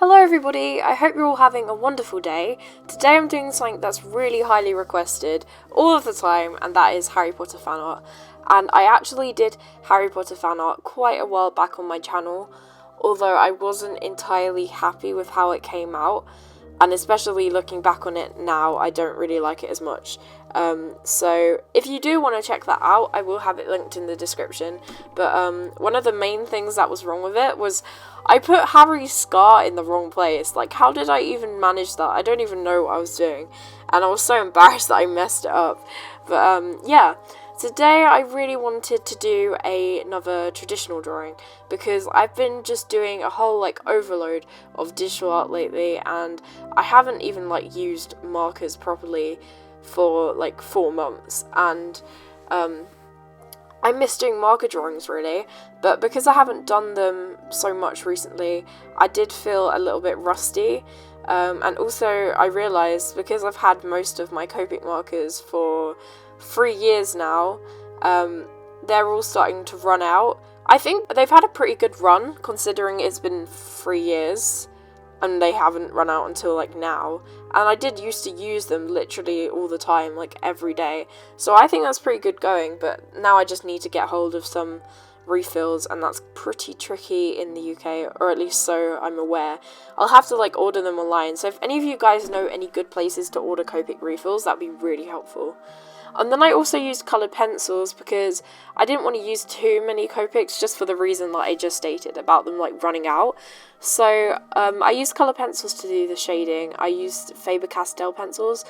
Hello everybody, I hope you're all having a wonderful day. Today I'm doing something that's really highly requested all of the time, and that is Harry Potter fan art. And I actually did Harry Potter fan art quite a while back on my channel, although I wasn't entirely happy with how it came out, and especially looking back on it now, I don't really like it as much. So if you do want to check that out, I will have it linked in the description. But one of the main things that was wrong with it was I put Harry's scar in the wrong place. Like, how did I even manage that? I don't even know what I was doing, and I was so embarrassed that I messed it up. But yeah, today I really wanted to do another traditional drawing because I've been just doing a whole overload of digital art lately, and I haven't even used markers properly for 4 months, and I miss doing marker drawings really, but because I haven't done them so much recently, I did feel a little bit rusty, and also I realised because I've had most of my Copic markers for 3 years now, they're all starting to run out. I think they've had a pretty good run considering it's been 3 years and they haven't run out until now, and I did used to use them literally all the time, every day, so I think that's pretty good going. But now I just need to get hold of some refills, and that's pretty tricky in the UK, or at least so I'm aware. I'll have to order them online, so if any of you guys know any good places to order Copic refills, that'd be really helpful. And then I also used coloured pencils because I didn't want to use too many Copics, just for the reason that I just stated about them running out. So I used colour pencils to do the shading. I used Faber-Castell pencils.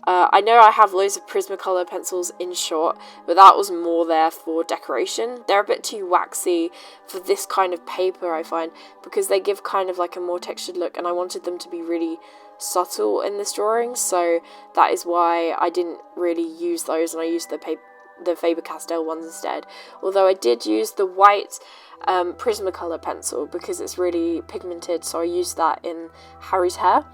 I know I have loads of Prismacolor pencils in short, but that was more there for decoration. They're a bit too waxy for this kind of paper, I find, because they give kind of a more textured look, and I wanted them to be really subtle in this drawing, so that is why I didn't really use those, and I used the Faber-Castell ones instead. Although I did use the white Prismacolor pencil because it's really pigmented, so I used that in Harry's hair.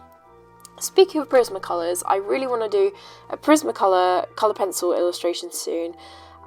Speaking of Prismacolors, I really want to do a Prismacolor colour pencil illustration soon,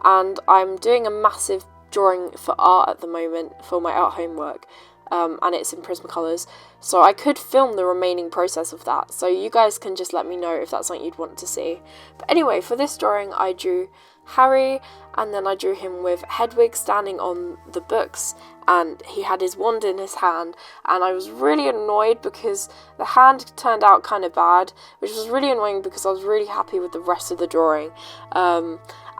and I'm doing a massive drawing for art at the moment for my art homework, and it's in Prismacolors, so I could film the remaining process of that, so you guys can just let me know if that's something you'd want to see. But anyway, for this drawing I drew Harry, and then I drew him with Hedwig standing on the books, and he had his wand in his hand, and I was really annoyed because the hand turned out kind of bad, which was really annoying because I was really happy with the rest of the drawing.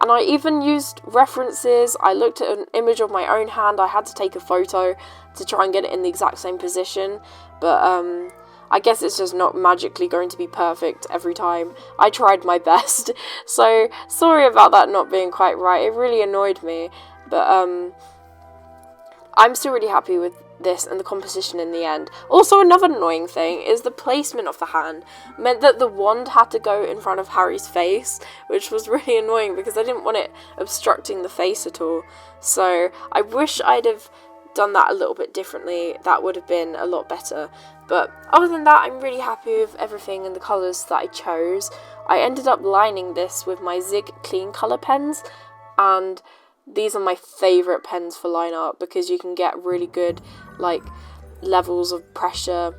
And I even used references. I looked at an image of my own hand. I had to take a photo to try and get it in the exact same position, but I guess it's just not magically going to be perfect every time. I tried my best, so sorry about that not being quite right. It really annoyed me, but I'm still really happy with this and the composition in the end. Also, another annoying thing is the placement of the hand meant that the wand had to go in front of Harry's face, which was really annoying because I didn't want it obstructing the face at all. So I wish I'd have done that a little bit differently. That would have been a lot better. But other than that, I'm really happy with everything and the colours that I chose. I ended up lining this with my Zig Clean colour pens, and these are my favourite pens for line art because you can get really good levels of pressure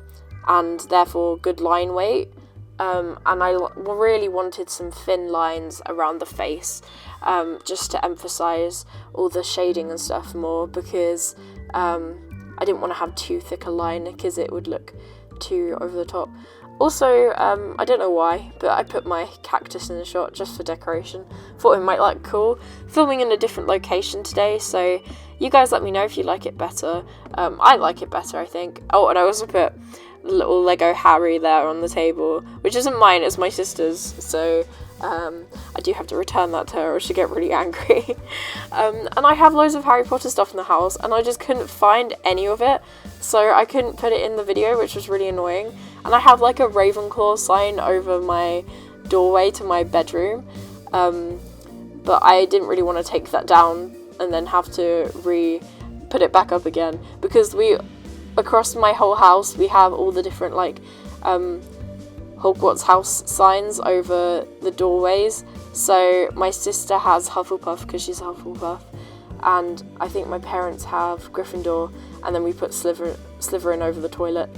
and therefore good line weight. And I really wanted some thin lines around the face, just to emphasise all the shading and stuff more, because I didn't want to have too thick a line because it would look too over the top. Also, I don't know why, but I put my cactus in the shot just for decoration. Thought it might look cool. Filming in a different location today, so you guys let me know if you like it better. I like it better, I think. Oh, and I also put a little Lego Harry there on the table, which isn't mine, it's my sister's, so I do have to return that to her or she'll get really angry. And I have loads of Harry Potter stuff in the house, and I just couldn't find any of it, so I couldn't put it in the video, which was really annoying. And I have a Ravenclaw sign over my doorway to my bedroom, but I didn't really want to take that down and then have to put it back up again, because across my whole house we have all the different Hogwarts house signs over the doorways. So my sister has Hufflepuff because she's a Hufflepuff, and I think my parents have Gryffindor, and then we put slithering over the toilet.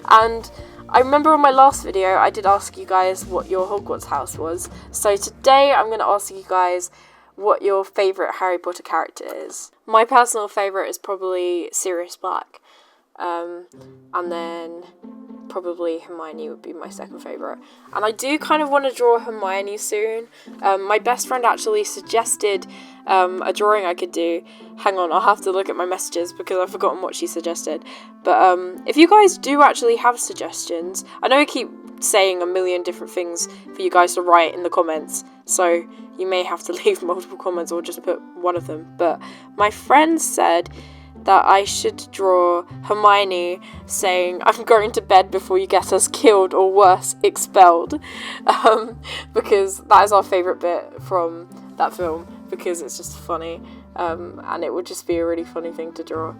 And I remember on my last video I did ask you guys what your Hogwarts house was. So today I'm going to ask you guys what your favourite Harry Potter character is. My personal favourite is probably Sirius Black. And then probably Hermione would be my second favourite. And I do kind of want to draw Hermione soon. My best friend actually suggested a drawing I could do. Hang on, I'll have to look at my messages because I've forgotten what she suggested. But if you guys do actually have suggestions, I know I keep saying a million different things for you guys to write in the comments, so you may have to leave multiple comments or just put one of them. But my friend said that I should draw Hermione saying, "I'm going to bed before you get us killed, or worse, expelled," because that is our favourite bit from that film, because it's just funny, and it would just be a really funny thing to draw.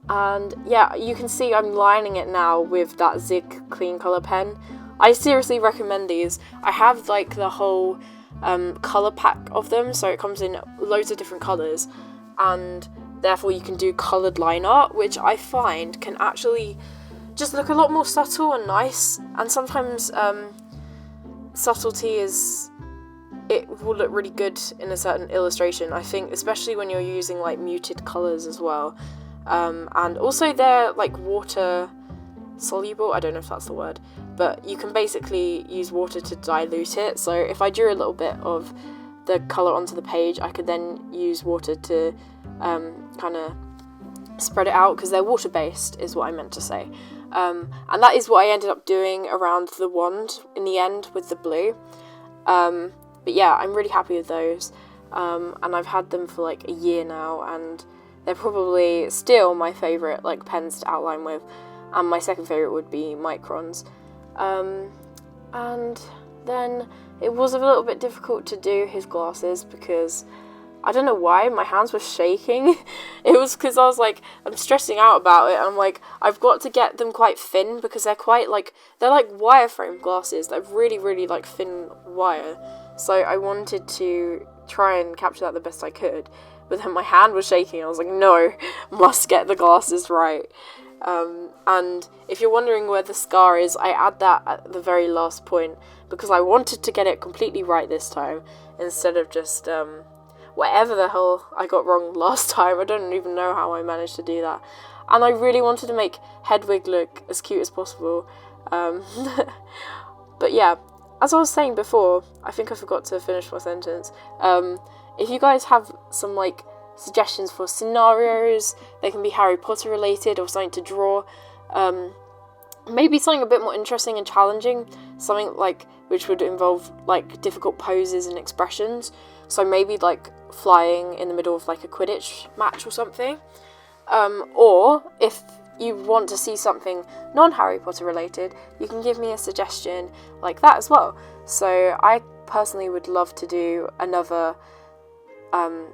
And yeah, you can see I'm lining it now with that Zig Clean Colour pen. I seriously recommend these. I have like the whole colour pack of them, so it comes in loads of different colours, and therefore you can do coloured line art, which I find can actually just look a lot more subtle and nice. And sometimes subtlety it will look really good in a certain illustration, I think, especially when you're using like muted colours as well. And also they're like water soluble, I don't know if that's the word, but you can basically use water to dilute it. So if I drew a little bit of the colour onto the page, I could then use water to kind of spread it out, because they're water based is what I meant to say. And that is what I ended up doing around the wand in the end with the blue. But yeah, I'm really happy with those, and I've had them for like a year now, and they're probably still my favourite like pens to outline with, and my second favourite would be Microns. And then it was a little bit difficult to do his glasses because I don't know why, my hands were shaking. It was because I was like, I'm stressing out about it, and I'm like, I've got to get them quite thin, because they're like wireframe glasses. They're really, really like thin wire. So I wanted to try and capture that the best I could, but then my hand was shaking. I was like, no, must get the glasses right. And if you're wondering where the scar is, I add that at the very last point, because I wanted to get it completely right this time, instead of just whatever the hell I got wrong last time. I don't even know how I managed to do that. And I really wanted to make Hedwig look as cute as possible. But yeah, as I was saying before, I think I forgot to finish my sentence. If you guys have some like suggestions for scenarios, they can be Harry Potter related or something to draw. Maybe something a bit more interesting and challenging, something like which would involve like difficult poses and expressions. So maybe like flying in the middle of like a Quidditch match or something. Or if you want to see something non-Harry Potter related, you can give me a suggestion like that as well. So I personally would love to do another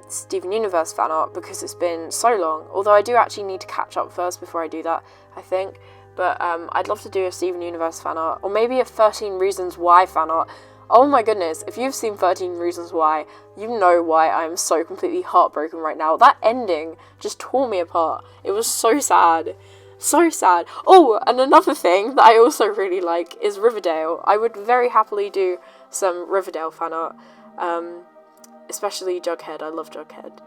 Steven Universe fan art, because it's been so long, although I do actually need to catch up first before I do that, I think. But I'd love to do a Steven Universe fan art, or maybe a 13 Reasons Why fan art. Oh my goodness, if you've seen 13 Reasons Why, you know why I'm so completely heartbroken right now. That ending just tore me apart. It was so sad. So sad. Oh, and another thing that I also really like is Riverdale. I would very happily do some Riverdale fan art. Especially Jughead. I love Jughead.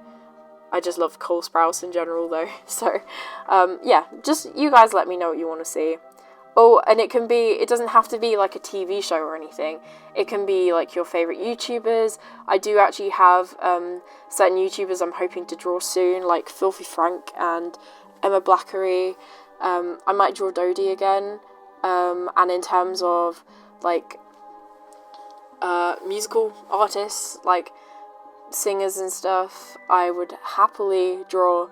I just love Cole Sprouse in general though. So, yeah, just you guys let me know what you want to see. Oh, and it doesn't have to be like a TV show or anything. It can be like your favourite YouTubers. I do actually have certain YouTubers I'm hoping to draw soon, like Filthy Frank and Emma Blackery. I might draw Dodie again. And in terms of like musical artists, like singers and stuff, I would happily draw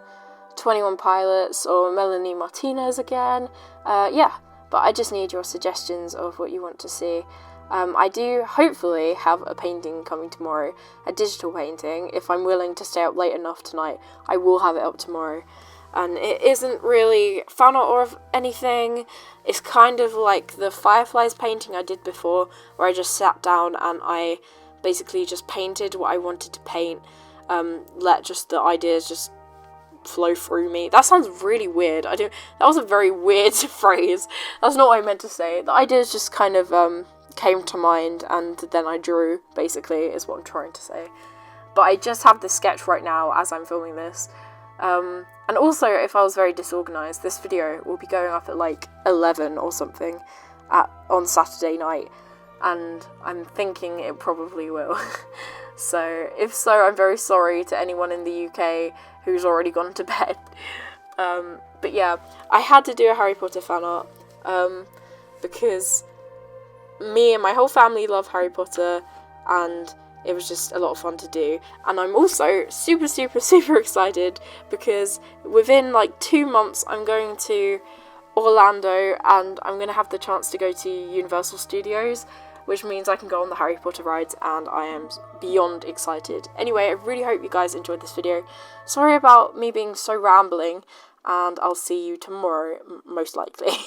21 Pilots or Melanie Martinez again. Yeah. But I just need your suggestions of what you want to see. I do hopefully have a painting coming tomorrow, a digital painting. If I'm willing to stay up late enough tonight, I will have it up tomorrow. And it isn't really fan art or of anything. It's kind of like the Fireflies painting I did before, where I just sat down and I basically just painted what I wanted to paint. Let just the ideas just flow through me. That sounds really weird. That was a very weird phrase. That's not what I meant to say. The ideas just kind of came to mind, and then I drew, basically, is what I'm trying to say. But I just have this sketch right now as I'm filming this. And also, if I was very disorganised, this video will be going up at like 11 or something on Saturday night, and I'm thinking it probably will. So, if so, I'm very sorry to anyone in the UK who's already gone to bed. But yeah, I had to do a Harry Potter fan art, because me and my whole family love Harry Potter, and it was just a lot of fun to do. And I'm also super, super, super excited because within like 2 months I'm going to Orlando, and I'm going to have the chance to go to Universal Studios, which means I can go on the Harry Potter rides, and I am beyond excited. Anyway, I really hope you guys enjoyed this video. Sorry about me being so rambling, and I'll see you tomorrow, most likely.